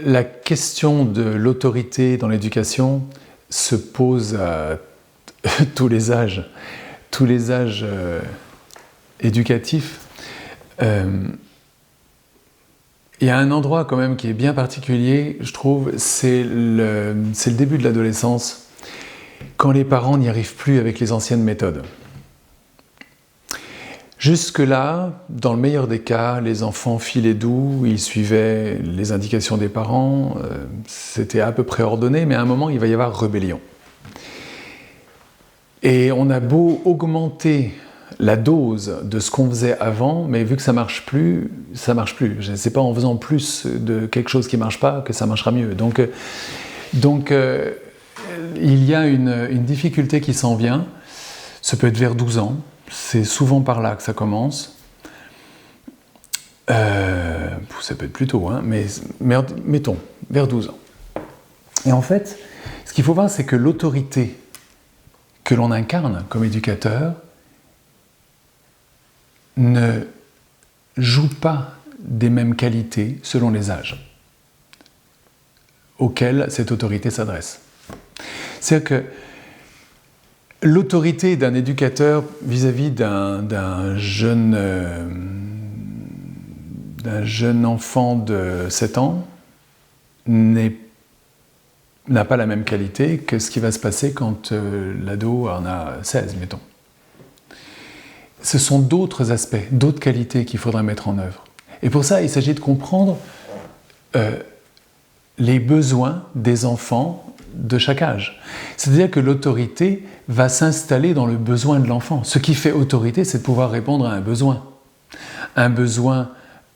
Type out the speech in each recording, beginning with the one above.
la question de l'autorité dans l'éducation se pose à tous les âges éducatifs. Il y a un endroit quand même qui est bien particulier, je trouve, c'est le début de l'adolescence, quand les parents n'y arrivent plus avec les anciennes méthodes. Jusque-là, dans le meilleur des cas, les enfants filaient doux, ils suivaient les indications des parents, c'était à peu près ordonné, mais à un moment, il va y avoir rébellion. Et on a beau augmenter la dose de ce qu'on faisait avant, mais vu que ça marche plus, ça marche plus. C'est pas en faisant plus de quelque chose qui marche pas que ça marchera mieux. Donc il y a une difficulté qui s'en vient. Ça peut être vers 12 ans. C'est souvent par là que ça commence. Ça peut être plus tôt, hein, mais mettons, vers 12 ans. Et en fait, ce qu'il faut voir, c'est que l'autorité que l'on incarne comme éducateur ne joue pas des mêmes qualités selon les âges auxquels cette autorité s'adresse. C'est-à-dire que l'autorité d'un éducateur vis-à-vis d'un jeune enfant de 7 ans n'a pas la même qualité que ce qui va se passer quand l'ado en a 16, mettons. Ce sont d'autres aspects, d'autres qualités qu'il faudra mettre en œuvre. Et pour ça, il s'agit de comprendre les besoins des enfants de chaque âge. C'est-à-dire que l'autorité va s'installer dans le besoin de l'enfant. Ce qui fait autorité, c'est de pouvoir répondre à un besoin. Un besoin,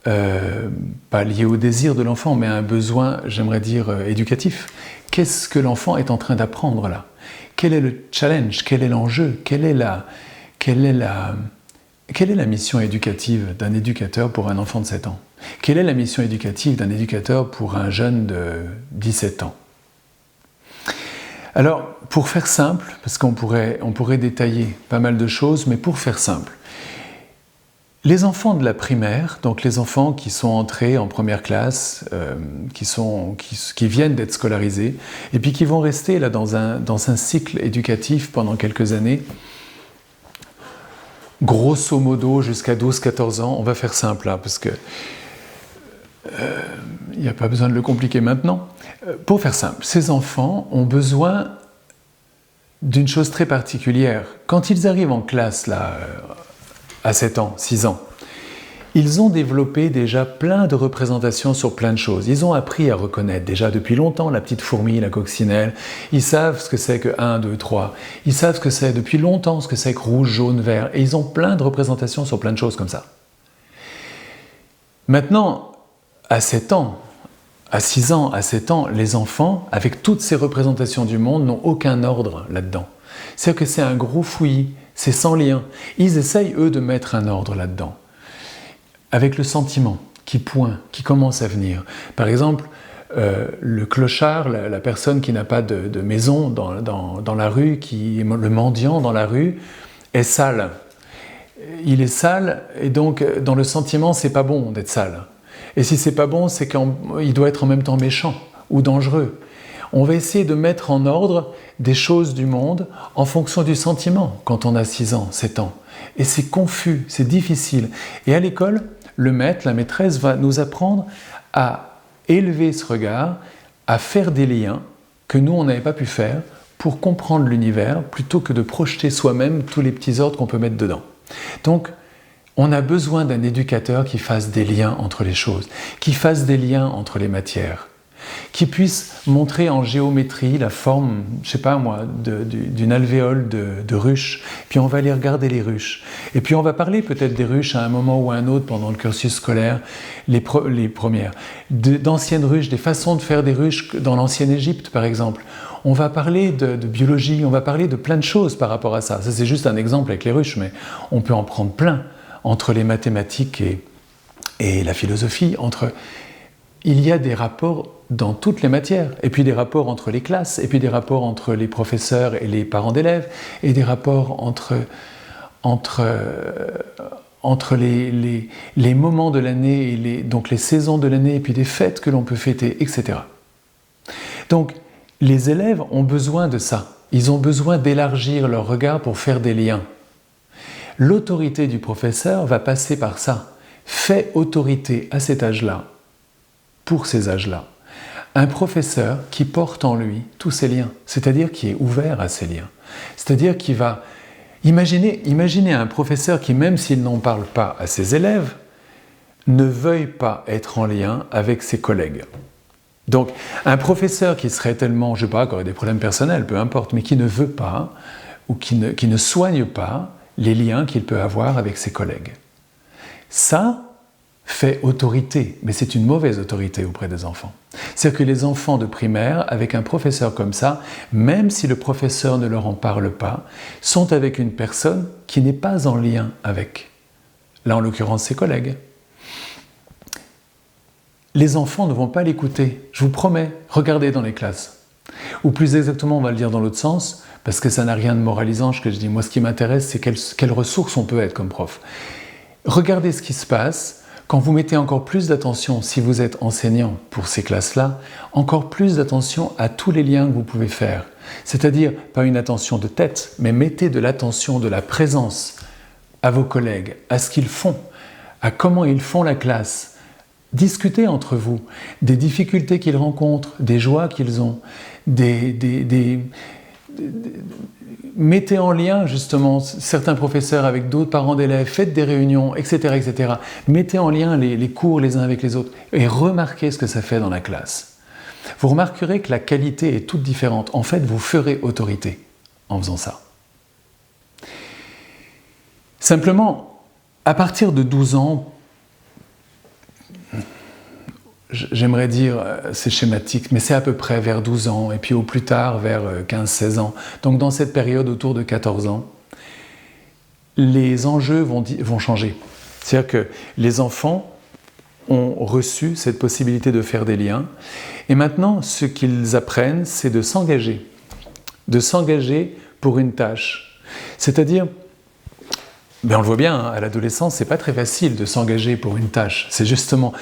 pas lié au désir de l'enfant, mais un besoin, j'aimerais dire, éducatif. Qu'est-ce que l'enfant est en train d'apprendre là ? Quel est le challenge ? Quel est l'enjeu ? Quelle est la mission éducative d'un éducateur pour un enfant de 7 ans ? Quelle est la mission éducative d'un éducateur pour un jeune de 17 ans ? Alors, pour faire simple, parce qu'on pourrait détailler pas mal de choses, mais pour faire simple, les enfants de la primaire, donc les enfants qui sont entrés en première classe, qui viennent d'être scolarisés, et puis qui vont rester là dans un cycle éducatif pendant quelques années, grosso modo jusqu'à 12-14 ans, on va faire simple là, parce que il n'y a pas besoin de le compliquer maintenant. Pour faire simple, ces enfants ont besoin d'une chose très particulière. Quand ils arrivent en classe là, à 7 ans, 6 ans, ils ont développé déjà plein de représentations sur plein de choses. Ils ont appris à reconnaître déjà depuis longtemps la petite fourmi, la coccinelle. Ils savent ce que c'est que 1, 2, 3. Ils savent ce que c'est depuis longtemps, ce que c'est que rouge, jaune, vert. Et ils ont plein de représentations sur plein de choses comme ça. Maintenant, à 7 ans, à 6 ans, à 7 ans, les enfants, avec toutes ces représentations du monde, n'ont aucun ordre là-dedans. C'est-à-dire que c'est un gros fouillis, c'est sans lien. Ils essayent, eux, de mettre un ordre là-dedans. Avec le sentiment qui commence à venir. Par exemple, le clochard, la personne qui n'a pas de maison dans la rue, le mendiant dans la rue, est sale. Il est sale, et donc dans le sentiment, c'est pas bon d'être sale. Et si c'est pas bon, c'est qu'il doit être en même temps méchant ou dangereux. On va essayer de mettre en ordre des choses du monde en fonction du sentiment quand on a 6 ans, 7 ans. Et c'est confus, c'est difficile. Et à l'école, le maître, la maîtresse va nous apprendre à élever ce regard, à faire des liens que nous, on n'avait pas pu faire pour comprendre l'univers plutôt que de projeter soi-même tous les petits ordres qu'on peut mettre dedans. Donc, on a besoin d'un éducateur qui fasse des liens entre les choses, qui fasse des liens entre les matières, qui puisse montrer en géométrie la forme, je sais pas moi, d'une alvéole de ruche. Puis on va aller regarder les ruches. Et puis on va parler peut-être des ruches à un moment ou à un autre pendant le cursus scolaire, les premières. D'anciennes ruches, des façons de faire des ruches dans l'ancienne Égypte par exemple. On va parler de biologie, on va parler de plein de choses par rapport à ça. Ça c'est juste un exemple avec les ruches, mais on peut en prendre plein entre les mathématiques et la philosophie, il y a des rapports dans toutes les matières, et puis des rapports entre les classes, et puis des rapports entre les professeurs et les parents d'élèves, et des rapports entre entre les moments de l'année, et donc les saisons de l'année, et puis les fêtes que l'on peut fêter, etc. Donc, les élèves ont besoin de ça. Ils ont besoin d'élargir leur regard pour faire des liens. L'autorité du professeur va passer par ça. Fait autorité à cet âge-là, pour ces âges-là. Un professeur qui porte en lui tous ces liens, c'est-à-dire qui est ouvert à ces liens. C'est-à-dire qui va... Imaginez un professeur qui, même s'il n'en parle pas à ses élèves, ne veuille pas être en lien avec ses collègues. Donc, un professeur qui serait tellement, je ne sais pas, qui aurait des problèmes personnels, peu importe, mais qui ne veut pas, ou qui ne soigne pas les liens qu'il peut avoir avec ses collègues. Ça fait autorité, mais c'est une mauvaise autorité auprès des enfants. C'est-à-dire que les enfants de primaire, avec un professeur comme ça, même si le professeur ne leur en parle pas, sont avec une personne qui n'est pas en lien avec, là en l'occurrence ses collègues. Les enfants ne vont pas l'écouter, je vous promets, regardez dans les classes. Ou plus exactement, on va le dire dans l'autre sens, parce que ça n'a rien de moralisant, ce que je dis. Moi, ce qui m'intéresse, c'est quelles ressources on peut être comme prof. Regardez ce qui se passe quand vous mettez encore plus d'attention, si vous êtes enseignant pour ces classes-là, encore plus d'attention à tous les liens que vous pouvez faire. C'est-à-dire, pas une attention de tête, mais mettez de l'attention, de la présence à vos collègues, à ce qu'ils font, à comment ils font la classe. Discutez entre vous des difficultés qu'ils rencontrent, des joies qu'ils ont, mettez en lien justement certains professeurs avec d'autres parents d'élèves, faites des réunions, etc., etc. Mettez en lien les cours les uns avec les autres et remarquez ce que ça fait dans la classe. Vous remarquerez que la qualité est toute différente. En fait, vous ferez autorité en faisant ça. Simplement, à partir de 12 ans, j'aimerais dire, c'est schématique, mais c'est à peu près vers 12 ans, et puis au plus tard, vers 15-16 ans. Donc dans cette période, autour de 14 ans, les enjeux vont changer. C'est-à-dire que les enfants ont reçu cette possibilité de faire des liens, et maintenant, ce qu'ils apprennent, c'est de s'engager pour une tâche. C'est-à-dire, on le voit bien, à l'adolescence, c'est pas très facile de s'engager pour une tâche. C'est justement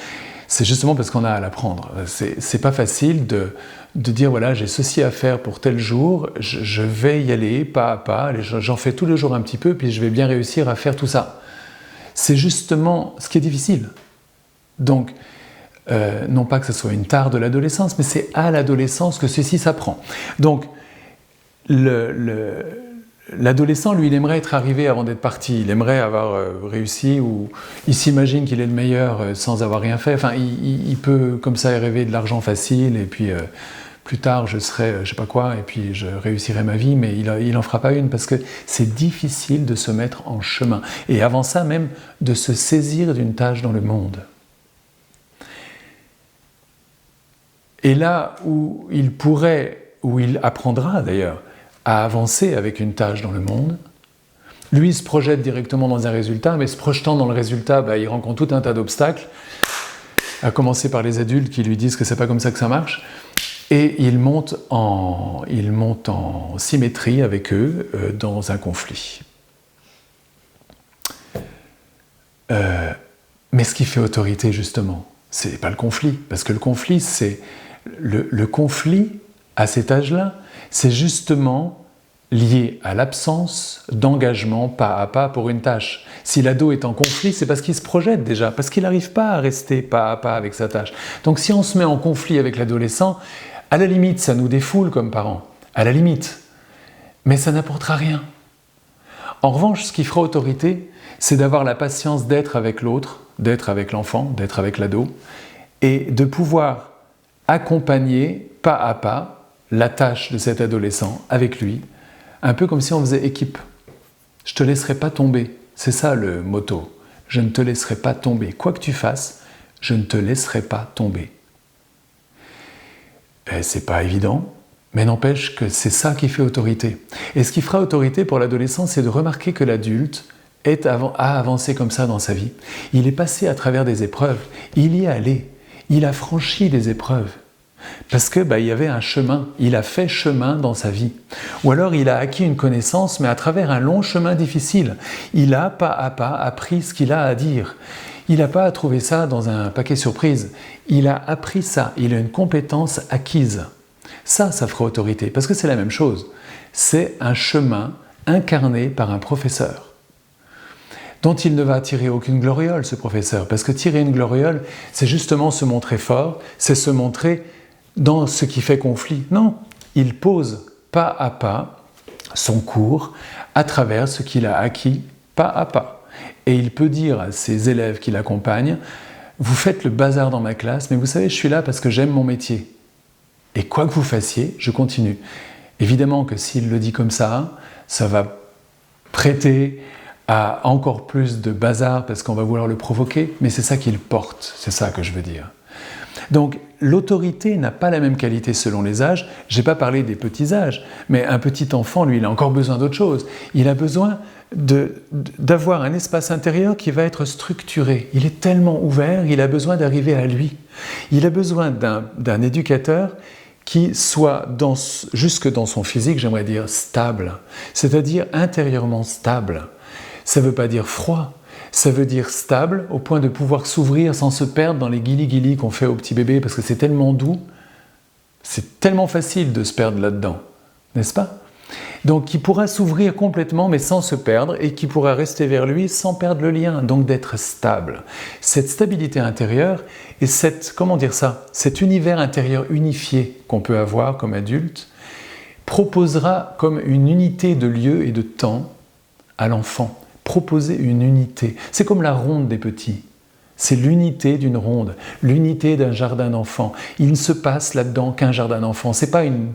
parce qu'on a à l'apprendre. C'est pas facile de dire, voilà, j'ai ceci à faire pour tel jour, je vais y aller pas à pas, j'en fais tous les jours un petit peu, puis je vais bien réussir à faire tout ça. C'est justement ce qui est difficile. Donc, non pas que ce soit une tare de l'adolescence, mais c'est à l'adolescence que ceci s'apprend. Donc, l'adolescent, lui, il aimerait être arrivé avant d'être parti, il aimerait avoir réussi, ou il s'imagine qu'il est le meilleur sans avoir rien fait. Enfin, il peut comme ça rêver de l'argent facile, et puis plus tard je serai je sais pas quoi, et puis je réussirai ma vie, mais il en fera pas une, parce que c'est difficile de se mettre en chemin. Et avant ça même, de se saisir d'une tâche dans le monde. Et là où il apprendra d'ailleurs, à avancer avec une tâche dans le monde. Lui, il se projette directement dans un résultat, mais se projetant dans le résultat, il rencontre tout un tas d'obstacles, à commencer par les adultes qui lui disent que c'est pas comme ça que ça marche, et il monte en symétrie avec eux dans un conflit. Mais ce qui fait autorité, justement, c'est pas le conflit, parce que le conflit, c'est le conflit à cet âge-là, c'est justement lié à l'absence d'engagement pas à pas pour une tâche. Si l'ado est en conflit, c'est parce qu'il se projette déjà, parce qu'il n'arrive pas à rester pas à pas avec sa tâche. Donc si on se met en conflit avec l'adolescent, à la limite, ça nous défoule comme parents, à la limite, mais ça n'apportera rien. En revanche, ce qui fera autorité, c'est d'avoir la patience d'être avec l'autre, d'être avec l'enfant, d'être avec l'ado, et de pouvoir accompagner pas à pas la tâche de cet adolescent avec lui, un peu comme si on faisait équipe. Je ne te laisserai pas tomber, c'est ça le motto. Je ne te laisserai pas tomber. Quoi que tu fasses, je ne te laisserai pas tomber. C'est pas évident, mais n'empêche que c'est ça qui fait autorité. Et ce qui fera autorité pour l'adolescent, c'est de remarquer que l'adulte a avancé comme ça dans sa vie. Il est passé à travers des épreuves, il y est allé, il a franchi des épreuves. Parce que il y avait un chemin, il a fait chemin dans sa vie. Ou alors il a acquis une connaissance, mais à travers un long chemin difficile. Il a pas à pas appris ce qu'il a à dire. Il n'a pas à trouver ça dans un paquet surprise. Il a appris ça, il a une compétence acquise. Ça fera autorité, parce que c'est la même chose. C'est un chemin incarné par un professeur, dont il ne va tirer aucune gloriole, ce professeur, parce que tirer une gloriole, c'est justement se montrer fort, c'est se montrer dans ce qui fait conflit. Non, il pose pas à pas son cours à travers ce qu'il a acquis pas à pas. Et il peut dire à ses élèves qui l'accompagnent, vous faites le bazar dans ma classe, mais vous savez, je suis là parce que j'aime mon métier. Et quoi que vous fassiez, je continue. Évidemment que s'il le dit comme ça va prêter à encore plus de bazar parce qu'on va vouloir le provoquer, mais c'est ça qu'il porte, c'est ça que je veux dire. Donc l'autorité n'a pas la même qualité selon les âges. Je n'ai pas parlé des petits âges, mais un petit enfant, lui, il a encore besoin d'autre chose. Il a besoin d'avoir un espace intérieur qui va être structuré. Il est tellement ouvert, il a besoin d'arriver à lui. Il a besoin d'un éducateur qui soit jusque dans son physique, j'aimerais dire stable, c'est-à-dire intérieurement stable. Ça ne veut pas dire froid, ça veut dire stable au point de pouvoir s'ouvrir sans se perdre dans les guilis-guilis qu'on fait au petit bébé parce que c'est tellement doux, c'est tellement facile de se perdre là-dedans, n'est-ce pas ? Donc qui pourra s'ouvrir complètement mais sans se perdre et qui pourra rester vers lui sans perdre le lien, donc d'être stable. Cette stabilité intérieure et cet univers intérieur unifié qu'on peut avoir comme adulte proposera comme une unité de lieu et de temps à l'enfant. Proposer une unité. C'est comme la ronde des petits. C'est l'unité d'une ronde, l'unité d'un jardin d'enfants. Il ne se passe là-dedans qu'un jardin d'enfants. Ce n'est pas une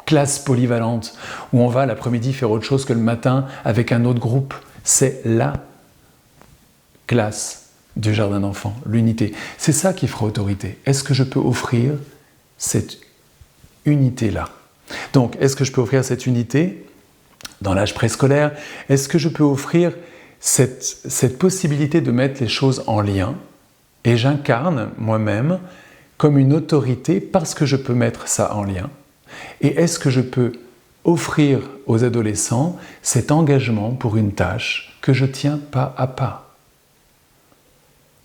classe polyvalente où on va l'après-midi faire autre chose que le matin avec un autre groupe. C'est la classe du jardin d'enfants, l'unité. C'est ça qui fera autorité. Est-ce que je peux offrir cette unité-là ? Donc, est-ce que je peux offrir cette unité dans l'âge préscolaire? Est-ce que je peux offrir cette possibilité de mettre les choses en lien et j'incarne moi-même comme une autorité parce que je peux mettre ça en lien? Et est-ce que je peux offrir aux adolescents cet engagement pour une tâche que je tiens pas à pas?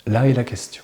Là est la question.